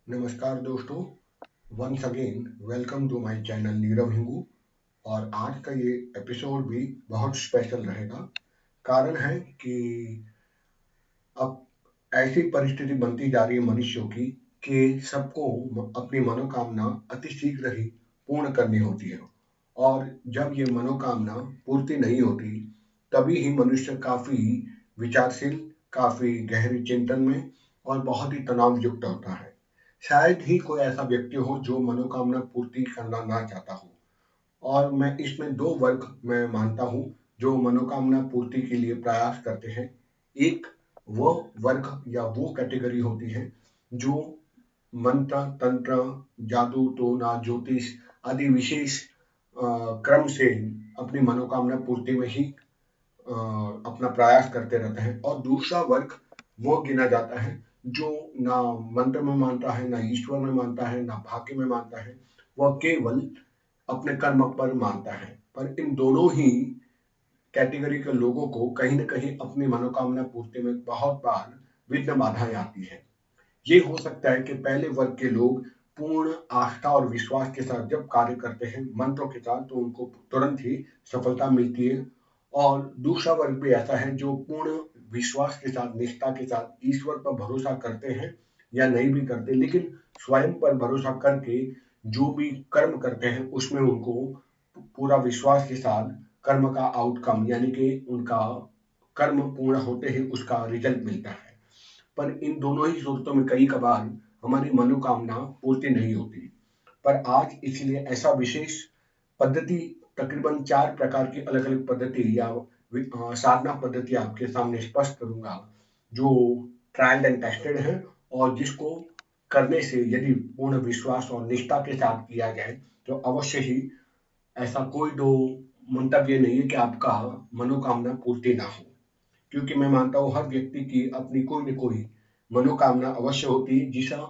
नमस्कार दोस्तों, once again welcome to my channel Nirav Hingu. और आज का ये एपिसोड भी बहुत स्पेशल रहेगा। कारण है कि अब ऐसी परिस्थिति बनती जा रही है मनुष्यों की कि सबको अपनी मनोकामना अति शीघ्र ही पूर्ण करनी होती है। और जब ये मनोकामना पूर्ति नहीं होती, तभी ही मनुष्य काफी विचारशील, काफी गहरी चिंतन में और बहुत ही तनाव युक्त होता है। शायद ही कोई ऐसा व्यक्ति हो जो मनोकामना पूर्ति करना ना चाहता हो। और मैं इसमें दो वर्ग मैं मानता हूँ जो मनोकामना पूर्ति के लिए प्रयास करते हैं। एक वो वर्ग या वो कैटेगरी होती है जो मंत्र तंत्र, जादू टोना ज्योतिष आदि विशेष क्रम से अपनी मनोकामना पूर्ति में ही अपना प्रयास करते रहते हैं। और दूसरा वर्ग वो गिना जाता है जो ना मंत्र में मानता है, ना ईश्वर में मानता है, ना भाग्य में मानता है। वह केवल अपने कर्म पर मानता है। पर इन दोनों ही कैटेगरी के लोगों को कहीं न कहीं अपनी मनोकामना पूर्ति में बहुत बार विघ्न बाधाएं आती है। ये हो सकता है कि पहले वर्ग के लोग पूर्ण आस्था और विश्वास के साथ जब कार्य करते हैं मंत्रों के साथ, तो उनको तुरंत ही सफलता मिलती है। और दूसरा वर्ग भी ऐसा है जो पूर्ण विश्वास के साथ, निष्ठा के साथ ईश्वर पर भरोसा करते हैं या नहीं भी करते, लेकिन स्वयं पर भरोसा करके जो भी कर्म करते हैं उसमें उनको पूरा विश्वास के साथ कर्म का आउटकम यानी कि उनका कर्म पूर्ण होते ही उसका रिजल्ट मिलता है। पर इन दोनों ही सूरतों में कई कबार हमारी मनोकामना पूर्ति नहीं होती। पर आज इसलिए ऐसा विशेष पद्धति, तकरीबन 4 प्रकार की अलग-अलग पद्धति या साधना पद्धति आपके सामने स्पष्ट करूँगा, जो ट्रायल्ड एंड टेस्टेड है और जिसको करने से यदि पूर्ण विश्वास और निष्ठा के साथ किया जाए, तो अवश्य ही ऐसा कोई दो मंतव्य नहीं है कि आपका मनोकामना पूर्ति ना हो। क्योंकि मैं मानता हूँ हर व्यक्ति की अपनी कोई न कोई मनोकामना अवश्य होती है, जिसको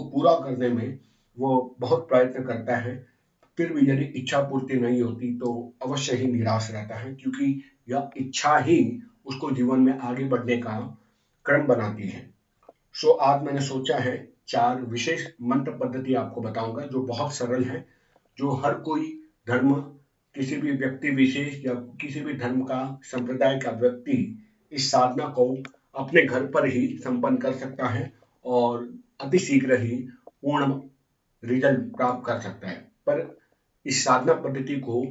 पूरा करने में वो बहुत प्रयत्न करता है। फिर भी यदि इच्छा पूर्ति नहीं होती तो अवश्य ही निराश रहता है, क्योंकि यह इच्छा ही उसको जीवन में आगे बढ़ने का क्रम बनाती है। सो आज मैंने सोचा है 4 विशेष मंत्र पद्धति आपको बताऊंगा जो बहुत सरल है, जो हर कोई धर्म, किसी भी व्यक्ति विशेष या किसी भी धर्म का, संप्रदाय का व्यक्ति इस साधना को अपने घर पर ही संपन्न कर सकता है और अति शीघ्र ही पूर्ण रिजल्ट प्राप्त कर सकता है। पर इस साधना पद्धति को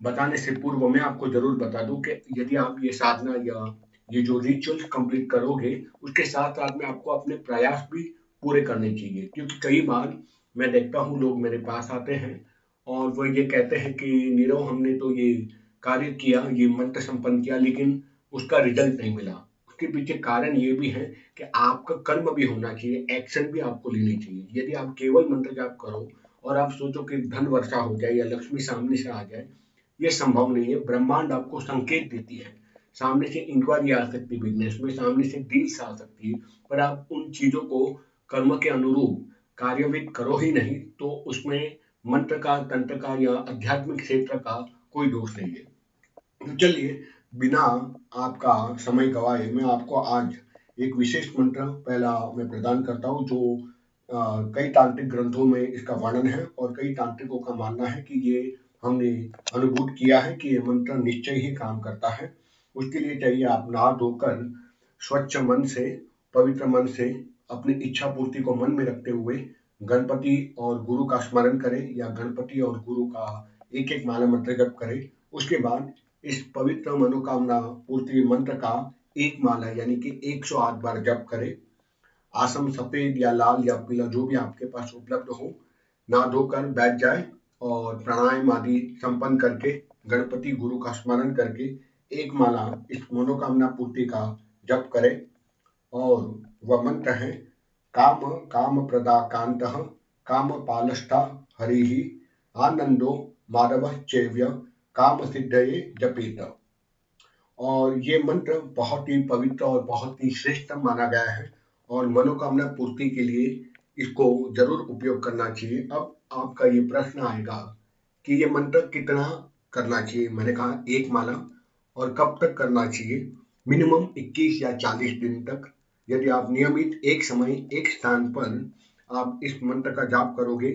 बताने से पूर्व मैं आपको जरूर बता दूं कि यदि आप ये साधना या ये जो रिचुअल्स कंप्लीट करोगे, उसके साथ साथ में आपको अपने प्रयास भी पूरे करने चाहिए। क्योंकि कई बार मैं देखता हूँ लोग मेरे पास आते हैं और वो ये कहते हैं कि नीरव, हमने तो ये कार्य किया, ये मंत्र संपन्न किया, लेकिन उसका रिजल्ट नहीं मिला। उसके पीछे कारण ये भी है कि आपका कर्म भी होना चाहिए, एक्शन भी आपको लेनी चाहिए। यदि आप केवल मंत्र जाप करो और आप सोचो कि धन वर्षा हो जाए या लक्ष्मी सामने से आ जाए, ये संभव नहीं है। ब्रह्मांड आपको संकेत देती है, सामने से इंक्वायरी आ सकती है बिजनेस में, सामने से डील्स आ सकती है, पर आप उन चीजों को कर्म के अनुरूप कार्यान्वित करो ही नहीं, तो उसमें मंत्र का, तंत्र का या आध्यात्मिक क्षेत्र का कोई दोष नहीं है। तो चलिए, बिना आपका समय गवाए मैं आपको आज एक विशेष मंत्र पहला मैं प्रदान करता हूँ, जो कई तांत्रिक ग्रंथों में इसका वर्णन है और कई तांत्रिकों का मानना है कि ये हमने अनुभूत किया है कि ये मंत्र निश्चय ही काम करता है। उसके लिए चाहिए आप नहा धोकर स्वच्छ मन से, पवित्र मन से अपनी इच्छा पूर्ति को मन में रखते हुए गणपति और गुरु का स्मरण करें या गणपति और गुरु का एक एक माला मंत्र जप करें। उसके बाद इस पवित्र मनोकामना पूर्ति मंत्र का एक माला यानी कि 108 बार जप करें। आसम सफेद या लाल या पीला जो भी आपके पास उपलब्ध हो, नहा धोकर बैठ जाए और प्राणायाम आदि संपन्न करके गणपति गुरु का स्मरण करके एक माला इस मनोकामना पूर्ति का जप करें। और वह मंत्र है, काम काम प्रदा कांत काम पालस्था हरि आनंदो माधव चैव्य काम सिद्धये जपेत। और ये मंत्र बहुत ही पवित्र और बहुत ही श्रेष्ठ माना गया है और मनोकामना पूर्ति के लिए इसको जरूर उपयोग करना चाहिए। अब आपका ये प्रश्न आएगा कि ये मंत्र कितना करना चाहिए। मैंने कहा एक माला। और कब तक करना चाहिए? मिनिमम 21 या 40 दिन तक। यदि आप नियमित एक समय एक स्थान पर आप इस मंत्र का जाप करोगे,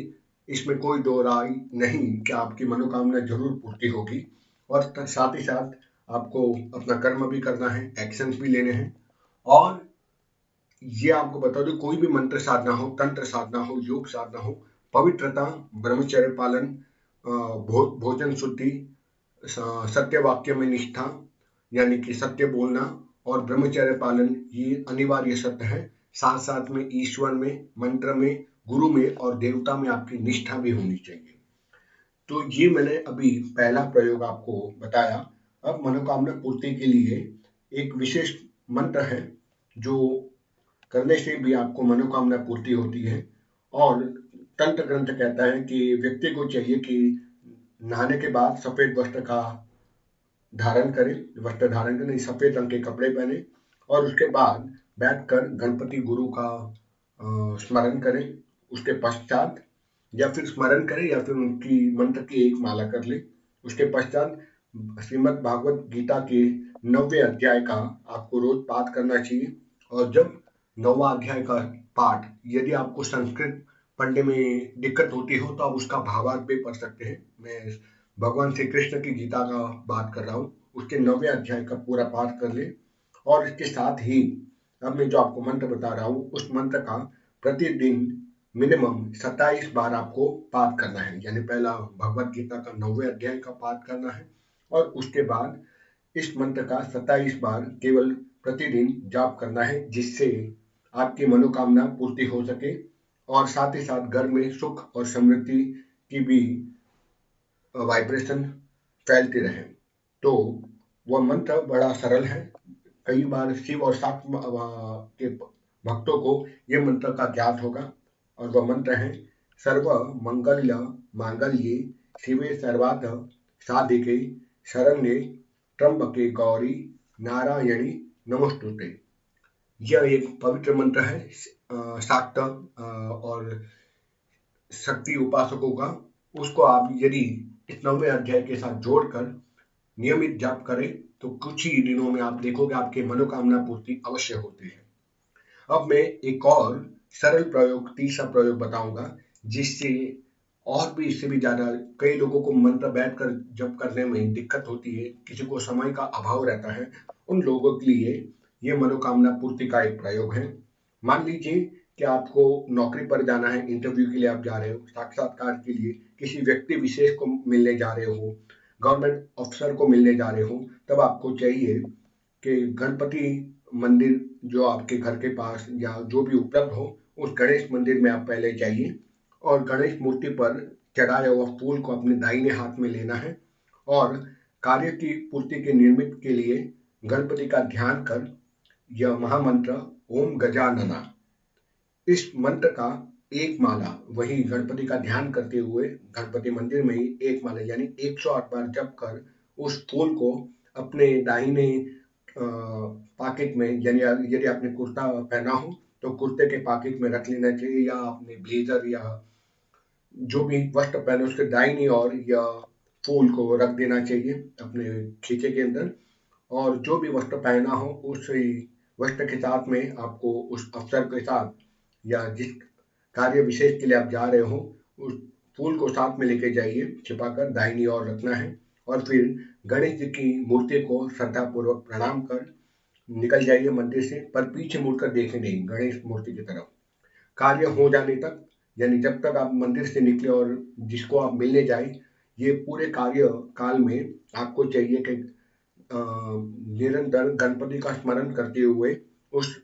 इसमें कोई दो राय नहीं कि आपकी मनोकामना जरूर पूर्ति होगी। और साथ ही साथ आपको अपना कर्म भी करना है, एक्शंस भी लेने हैं। और ये आपको बता दो, कोई भी मंत्र साधना हो, तंत्र साधना हो, योग साधना हो, पवित्रता, ब्रह्मचर्य पालन, भोजन शुद्धि, सत्य वाक्य में निष्ठा यानी कि सत्य बोलना और ब्रह्मचर्य पालन ये अनिवार्य सत्य है। साथ साथ में ईश्वर में, मंत्र में, गुरु में और देवता में आपकी निष्ठा भी होनी चाहिए। तो ये मैंने अभी पहला प्रयोग आपको बताया। अब मनोकामना पूर्ति के लिए एक विशेष मंत्र है जो करने से भी आपको मनोकामना पूर्ति होती है। और तंत्र ग्रंथ कहता है कि व्यक्ति को चाहिए कि नहाने के बाद सफेद वस्त्र धारण करें, सफेद रंग के कपड़े पहने और उसके बाद बैठकर गणपति गुरु का स्मरण करें। उसके पश्चात या फिर स्मरण करें या फिर उनकी मंत्र की एक माला कर ले। उसके पश्चात श्रीमद् भागवत गीता के 9वें अध्याय का आपको रोज पाठ करना चाहिए। और जब 9वां अध्याय का पाठ, यदि आपको संस्कृत पढ़ने में दिक्कत होती हो तो आप उसका भावार्थ भी पढ़ सकते हैं। मैं भगवान श्री कृष्ण की गीता का बात कर रहा हूँ, उसके 9वें अध्याय का पूरा पाठ कर ले। और इसके साथ ही अब मैं जो आपको मंत्र बता रहा हूँ उस मंत्र का प्रतिदिन मिनिमम 27 बार आपको पाठ करना है। यानी पहला भगवत गीता का 9वें अध्याय का पाठ करना है और उसके बाद इस मंत्र का 27 बार केवल प्रतिदिन जाप करना है, जिससे आपकी मनोकामना पूर्ति हो सके और साथ ही साथ घर में सुख और समृद्धि की भी वाइब्रेशन फैलती रहे। तो वह मंत्र बड़ा सरल है। कई बार शिव और शाक्त के भक्तों को यह मंत्र का ज्ञात होगा और वह मंत्र है सर्व मंगल्य मांगल्ये शिवे सर्वार्थ साधिके शरण्ये त्र्यंबके गौरी नारायणी नमोस्तुते। यह एक पवित्र मंत्र है शाक्त और शक्ति उपासकों का। उसको आप यदि इस 9वें अध्याय के साथ जोड़कर नियमित जाप करें तो कुछ ही दिनों में आप देखोगे आपके मनोकामना पूर्ति अवश्य होती है। अब मैं एक और सरल प्रयोग, तीसरा प्रयोग बताऊंगा, जिससे और भी इससे भी ज्यादा कई लोगों को मंत्र बैठकर जप करने में दिक्कत होती है, किसी को समय का अभाव रहता है। उन लोगों के लिए ये मनोकामना पूर्ति का एक प्रयोग है। मान लीजिए कि आपको नौकरी पर जाना है, इंटरव्यू के लिए आप जा रहे हो, साक्षात्कार के लिए किसी व्यक्ति विशेष को मिलने जा रहे हो, गवर्नमेंट अफसर को मिलने जा रहे हो, तब आपको चाहिए कि गणपति मंदिर जो आपके घर के पास या जो भी उपलब्ध हो उस गणेश मंदिर में आप पहले जाइए और गणेश मूर्ति पर चढ़ाया हुआ फूल को अपने दाहिने हाथ में लेना है और कार्य की पूर्ति के निर्मित के लिए गणपति का ध्यान कर यह महामंत्र ओम गजानना, इस मंत्र का एक माला वही गणपति का ध्यान करते हुए गणपति मंदिर में ही एक माला यानी 108 बार जप कर उस फूल को अपने दाहिने पॉकेट में, यानी यदि आपने कुर्ता पहना हो तो कुर्ते के पॉकेट में रख लेना चाहिए या अपने ब्लेजर या जो भी वस्त्र पहने उसके दाहिनी ओर या फूल को रख देना चाहिए अपने खींचे के अंदर। और जो भी वस्त्र पहना हो उस वस्त्र के साथ में आपको उस अफसर के साथ या जिस कार्य विशेष के लिए आप जा रहे हो उस फूल को साथ में लेके जाइए, छिपाकर दाहिनी ओर रखना है और फिर गणेश जी की मूर्ति को श्रद्धापूर्वक प्रणाम कर निकल जाइए मंदिर से, पर पीछे मुड़कर देखे नहीं गणेश मूर्ति की तरफ। कार्य हो जाने तक, यानी जब तक आप मंदिर से निकले और जिसको आप मिलने जाए, ये पूरे कार्य काल में आपको चाहिए कि निरंतर गणपति का स्मरण करते हुए उस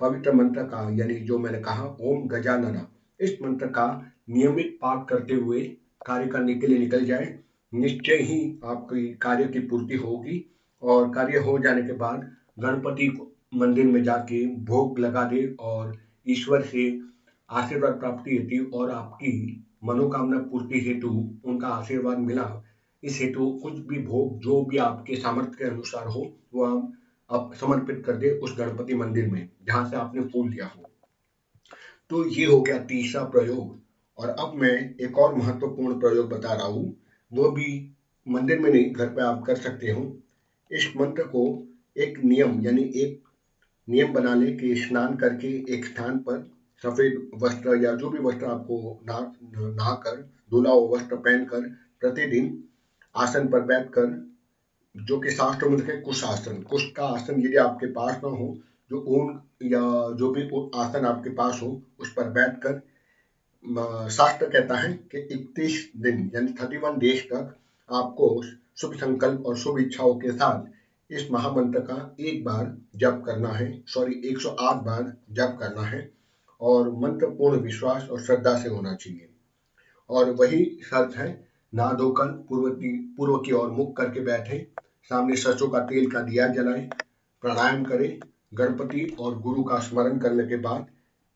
पवित्र मंत्र का, यानी जो मैंने कहा ओम गजानना, इस मंत्र का नियमित पाठ करते हुए कार्य करने के लिए निकल जाए। निश्चय ही आपकी कार्य की पूर्ति होगी और कार्य हो जाने के बाद गणपति मंदिर में जाके भोग लगा दे और ईश्वर से आशीर्वाद प्राप्ति हेतु और आपकी मनोकामना पूर्ति हेतु उनका आशीर्वाद मिला, इस हेतु कुछ भी भोग जो भी आपके सामर्थ्य के अनुसार हो वह आप समर्पित कर दे उस गणपति मंदिर में जहां से आपने फूल लिया हो। तो ये हो गया तीसरा प्रयोग। और अब मैं एक और महत्वपूर्ण प्रयोग बता रहा हूँ, वो भी मंदिर में नहीं घर पे आप कर सकते हो। इस मंत्र को एक नियम यानी एक नियम बना ले कि स्नान करके एक स्थान पर सफेद वस्त्र या जो भी वस्त्र आपको नहाकर धुला हुआ वस्त्र पहनकर प्रतिदिन आसन पर बैठकर, जो कि शास्त्र में लिखे कुश आसन, कुश का आसन यदि आपके पास ना हो, जो ऊन या जो भी आसन आपके पास हो, उस पर बैठकर शास्त्र कहता है कि 31 दिन यानी 31 डेज तक आपको शुभ संकल्प और शुभ इच्छाओं के साथ इस महामंत्र का एक बार जप करना है, 108 बार जप करना है, और मंत्र पूर्ण विश्वास और श्रद्धा से होना चाहिए। और वही शर्त है, नहा धोकर पूर्व की ओर मुख करके बैठे, सामने सरसों का तेल का दिया जलाएं, प्राणायाम करें, गणपति और गुरु का स्मरण करने के बाद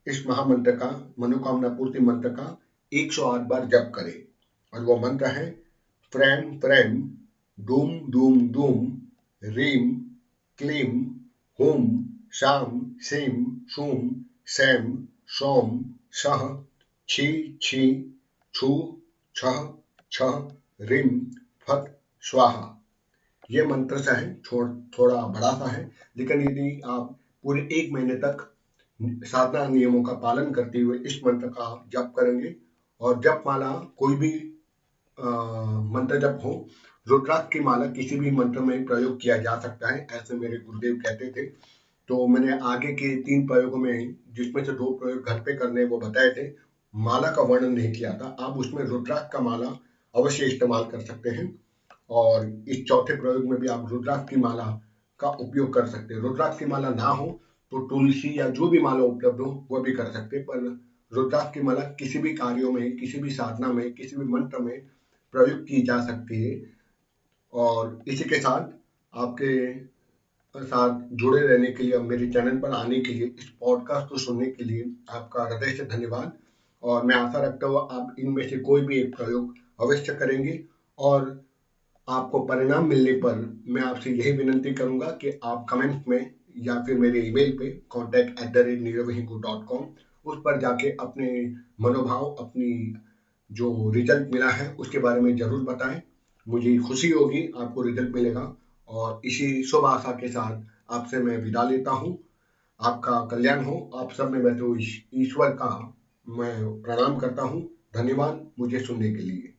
इस महामंत्र का, मनोकामना पूर्ति मंत्र का 108 बार जप करें। और वो मंत्र है फ्रैम फ्रैम डूम डूम डूम रीम क्लीम हुम शाम सीम शूम सैम सोम सह छी छी छू छह छह रिम फट स्वाहा। ये मंत्र सा है, थोड़ा बड़ा सा है, लेकिन यदि आप पूरे 1 महीने तक साधना नियमों का पालन करते हुए इस मंत्र का जप करेंगे, और जप माला कोई भी मंत्र जप हो, रुद्राक्ष की माला किसी भी मंत्र में प्रयोग किया जा सकता है, ऐसे मेरे गुरुदेव कहते थे। तो मैंने आगे के 3 प्रयोगों में, जिसमें से 2 प्रयोग घर पे करने वो बताए थे, माला का वर्णन नहीं किया था। आप उसमें रुद्राक्ष का माला अवश्य इस्तेमाल कर सकते हैं, और इस चौथे प्रयोग में भी आप रुद्राक्ष की माला का उपयोग कर सकते हैं। रुद्राक्ष की माला ना हो तो तुलसी या जो भी माला उपलब्ध हो वो भी कर सकते हैं, पर रुद्राक्ष की माला किसी भी कार्यों में, किसी भी साधना में, किसी भी मंत्र में प्रयुक्त की जा सकती है। और इसी के साथ आपके साथ जुड़े रहने के लिए, मेरे चैनल पर आने के लिए, इस पॉडकास्ट को सुनने के लिए आपका हृदय से धन्यवाद। और मैं आशा रखता हूँ आप इनमें से कोई भी एक प्रयोग अवश्य करेंगे, और आपको परिणाम मिलने पर मैं आपसे यही विनंती करूंगा कि आप कमेंट में या फिर मेरे ईमेल पे contact@neeravahingu.com उस पर जाके अपने मनोभाव, अपनी जो रिजल्ट मिला है उसके बारे में जरूर बताएं। मुझे खुशी होगी, आपको रिजल्ट मिलेगा। और इसी शुभ आशा के साथ आपसे मैं विदा लेता हूँ। आपका कल्याण हो। आप सब में मैं तो ईश्वर का मैं प्रणाम करता हूँ। धन्यवाद मुझे सुनने के लिए।